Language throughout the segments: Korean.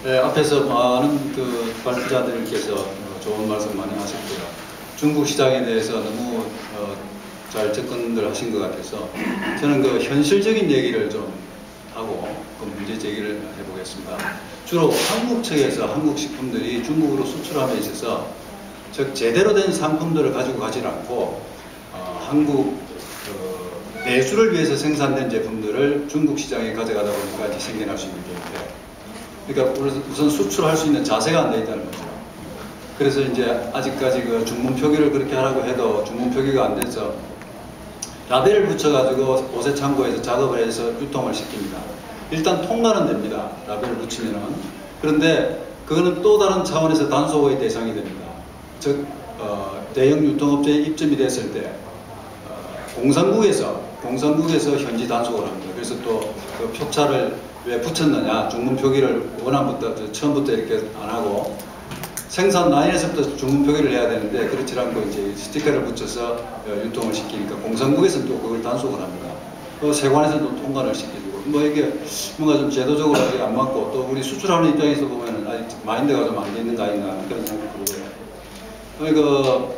네, 앞에서 많은 그 발표자들께서 좋은 말씀 많이 하셨고요. 중국 시장에 대해서 너무 잘 접근들 하신 것 같아서 저는 그 현실적인 얘기를 좀 하고 그 문제 제기를 해보겠습니다. 주로 한국 측에서 한국 식품들이 중국으로 수출함에 있어서 즉 제대로 된 상품들을 가지고 가지 않고 한국 내수를 위해서 생산된 제품들을 중국 시장에 가져가다 보니까 이제 생겨날 수 있는 게인데, 그러니까 우선 수출할 수 있는 자세가 안 돼 있다는 거죠. 그래서 이제 아직까지 그 중문 표기를 그렇게 하라고 해도 중문 표기가 안 돼서 라벨을 붙여가지고 오세 창고에서 작업을 해서 유통을 시킵니다. 일단 통과는 됩니다. 라벨을 붙이면은. 그런데 그거는 또 다른 차원에서 단속의 대상이 됩니다. 즉 대형 유통업체에 입점이 됐을 때 공산국에서 현지 단속을 합니다. 그래서 또 그 표차를 왜 붙였느냐, 중문 표기를 원안부터 처음부터 이렇게 안 하고 생산 라인에서부터 중문 표기를 해야 되는데 그렇지 않고 이제 스티커를 붙여서 유통을 시키니까 공산국에서는 또 그걸 단속을 합니다. 또 세관에서도 통과를 시켜주고 뭐 이게 뭔가 좀 제도적으로 아직 안 맞고 또 우리 수출하는 입장에서 보면 아직 마인드가 좀 안 돼 있는 거 아닌가 그런 생각이 들고요. 그러니까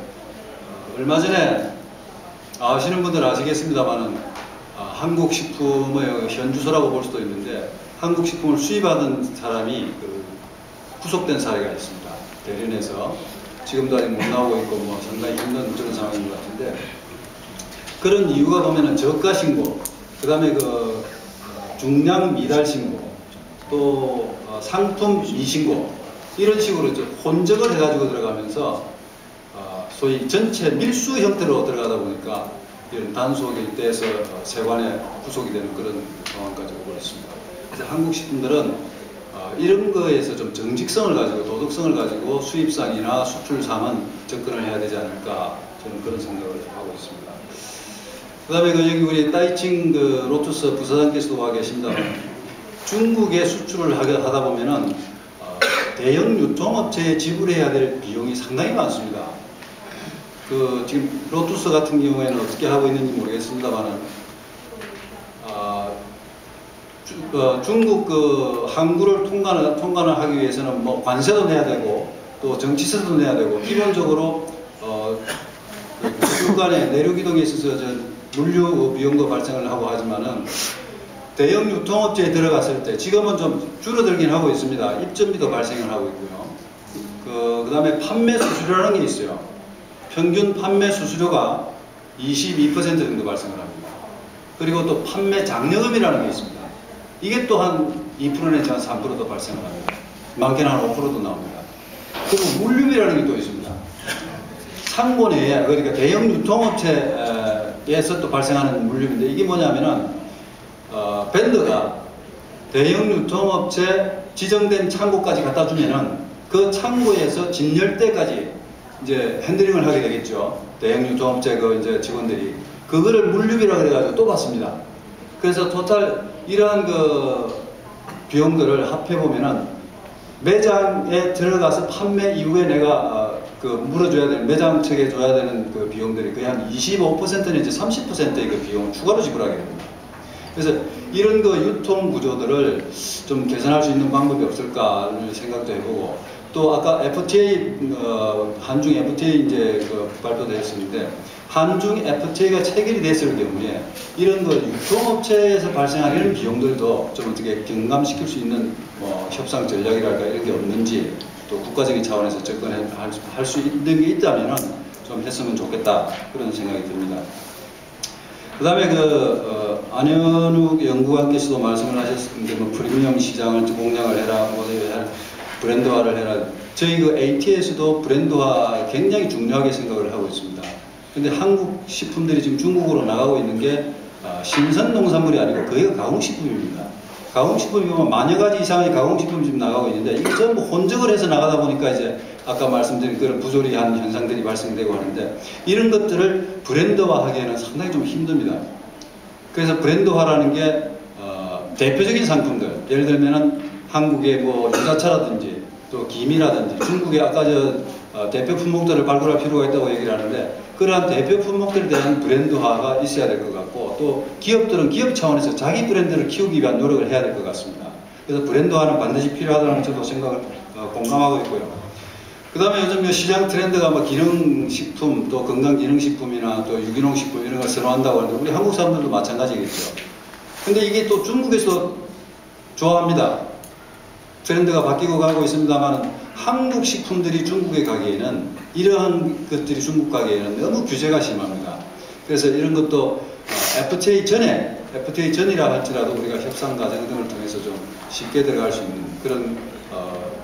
얼마 전에 아시는 분들은 아시겠습니다만은 한국 식품의 현주소라고 볼 수도 있는데 한국 식품을 수입하던 사람이 구속된 사례가 있습니다. 대련에서 지금도 아직 못 나오고 있고 뭐 상당히 힘든 그런 상황인 것 같은데, 그런 이유가 보면은 저가 신고, 그 다음에 그 중량 미달 신고, 또 상품 미신고 이런 식으로 이제 혼적을 해가지고 들어가면서 소위 전체 밀수 형태로 들어가다 보니까 이런 단속이 돼서 세관에 구속이 되는 그런 상황까지 오고 있습니다. 그래서 한국 식품들은 이런 거에서 좀 정직성을 가지고 도덕성을 가지고 수입상이나 수출상은 접근을 해야 되지 않을까 저는 그런 생각을 하고 있습니다. 그 다음에 여기 우리 따이칭 로투스 부사장께서도 와 계십니다. 중국에 수출을 하다 보면은 대형 유통업체에 지불해야 될 비용이 상당히 많습니다. 지금 로투스 같은 경우에는 어떻게 하고 있는지 모르겠습니다만은 중국 항구를 통관을 하기 위해서는 뭐 관세도 내야 되고 또 정치세도 내야 되고 기본적으로 국 간의 내륙 이동에 있어서 물류 비용도 발생을 하고 하지만은 대형 유통업체에 들어갔을 때 지금은 좀 줄어들긴 하고 있습니다. 입점비도 발생을 하고 있고요. 그 다음에 판매 수수료라는 게 있어요. 평균 판매 수수료가 22% 정도 발생을 합니다. 그리고 또 판매 장려금이라는 게 있습니다. 이게 또 한 2% 내지 한 3%도 발생을 합니다. 많게는 한 5%도 나옵니다. 그리고 물류비라는 게 또 있습니다. 상고 내에, 그러니까 대형 유통업체에서 또 발생하는 물류비인데 이게 뭐냐면은 밴드가 대형 유통업체 지정된 창고까지 갖다 주면은 그 창고에서 진열 때까지 이제 핸들링을 하게 되겠죠. 대형 유통업체 이제 직원들이 그거를 물류비라 그래가지고 또 받습니다. 그래서 토탈 이러한 비용들을 합해보면은 매장에 들어가서 판매 이후에 내가 물어줘야 되는 매장 측에 줘야 되는 그 비용들이 거의 한 25% 내지 30%의 그 비용을 추가로 지불하게 됩니다. 그래서 이런 유통 구조들을 좀 개선할 수 있는 방법이 없을까 생각도 해보고, 또 아까 FTA 한중 FTA 이제 발표되었었는데 한중 FTA가 체결이 됐을 경우에 이런 유통업체에서 발생하는 이런 비용들도 좀 어떻게 경감시킬 수 있는 협상 전략이랄까 이런 게 없는지, 또 국가적인 차원에서 접근할 수 있는 게 있다면은 좀 했으면 좋겠다 그런 생각이 듭니다. 그 다음에 안현욱 연구관께서도 말씀을 하셨는데 프리미엄 시장을 공략을 해라, 브랜드화를 해라. 저희 AT에서도 브랜드화 굉장히 중요하게 생각을 하고 있습니다. 근데 한국 식품들이 지금 중국으로 나가고 있는 게 신선 농산물이 아니고 거의 가공식품입니다. 가공식품이 보면 만여 가지 이상의 가공식품이 지금 나가고 있는데 이게 전부 혼적을 해서 나가다 보니까 이제 아까 말씀드린 그런 부조리한 현상들이 발생되고 하는데 이런 것들을 브랜드화 하기에는 상당히 좀 힘듭니다. 그래서 브랜드화라는 게 대표적인 상품들, 예를 들면은 한국의 유자차라든지 또 김이라든지 중국의 아까 대표 품목들을 발굴할 필요가 있다고 얘기를 하는데 그러한 대표 품목들에 대한 브랜드화가 있어야 될 것 같고, 또 기업들은 기업 차원에서 자기 브랜드를 키우기 위한 노력을 해야 될 것 같습니다. 그래서 브랜드화는 반드시 필요하다는 저도 생각을 공감하고 있고요. 그 다음에 요즘 시장 트렌드가 뭐 기능식품, 또 건강기능식품이나 또 유기농 식품 이런 걸 선호한다고 하는데 우리 한국 사람들도 마찬가지겠죠. 근데 이게 또 중국에서 좋아합니다. 트렌드가 바뀌고 가고 있습니다만 한국 식품들이 중국에 가기에는 이러한 것들이 중국 가기에는 너무 규제가 심합니다. 그래서 이런 것도 FTA 전이라 할지라도 우리가 협상 과정 등을 통해서 좀 쉽게 들어갈 수 있는 그런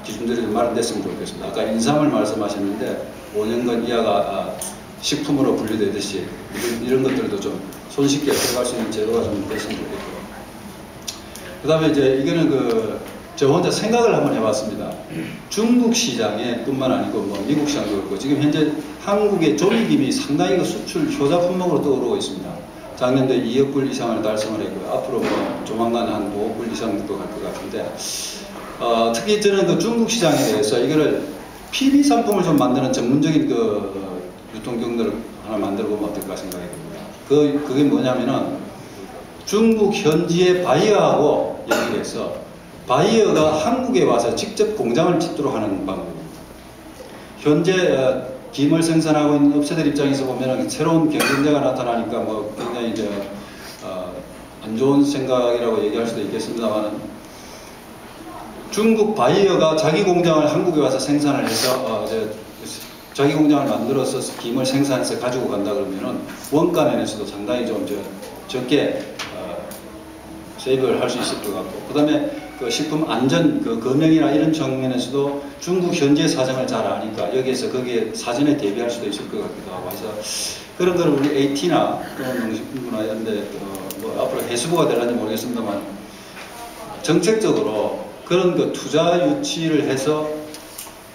기준들이 좀 마련됐으면 좋겠습니다. 아까 인삼을 말씀하셨는데 5년간 이하가 식품으로 분류되듯이 이런 것들도 좀 손쉽게 들어갈 수 있는 제도가 좀 됐으면 좋겠고요. 그 다음에 이제 이거는 저 혼자 생각을 한번 해봤습니다. 중국 시장에 뿐만 아니고 뭐 미국 시장도 그렇고 지금 현재 한국의 조미김이 상당히 수출 효자 품목으로 떠오르고 있습니다. 작년도에 2억 불 이상을 달성을 했고요. 앞으로 뭐 조만간 한 5억 불 이상도 갈 것 같은데 특히 저는 중국 시장에 대해서 이거를 PB 상품을 좀 만드는 전문적인 유통 경로를 하나 만들어 보면 어떨까 생각이 듭니다. 그게 뭐냐면은 중국 현지의 바이어하고 얘기를 해서 바이어가 한국에 와서 직접 공장을 짓도록 하는 방법입니다. 현재 김을 생산하고 있는 업체들 입장에서 보면 새로운 경쟁자가 나타나니까 뭐 굉장히 이제 안 좋은 생각이라고 얘기할 수도 있겠습니다만 중국 바이어가 자기 공장을 한국에 와서 생산을 해서 자기 공장을 만들어서 김을 생산해서 가지고 간다 그러면은 원가 면에서도 상당히 좀 적게 세이브를 할 수 있을 것 같고, 그 다음에 식품 안전 검역이나 이런 측면에서도 중국 현지의 사정을 잘 아니까 여기에서 거기에 사전에 대비할 수도 있을 것 같기도 하고 해서 그런 거를 우리 AT나 또는 농식품부나 이런 데 뭐 앞으로 해수부가 될는지 모르겠습니다만 정책적으로 그런 투자 유치를 해서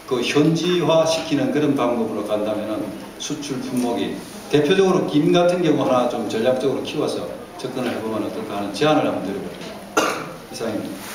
현지화 시키는 그런 방법으로 간다면은 수출 품목이 대표적으로 김 같은 경우 하나 좀 전략적으로 키워서 접근을 해보면 어떨까 하는 제안을 한번 드려볼게요. 이상입니다.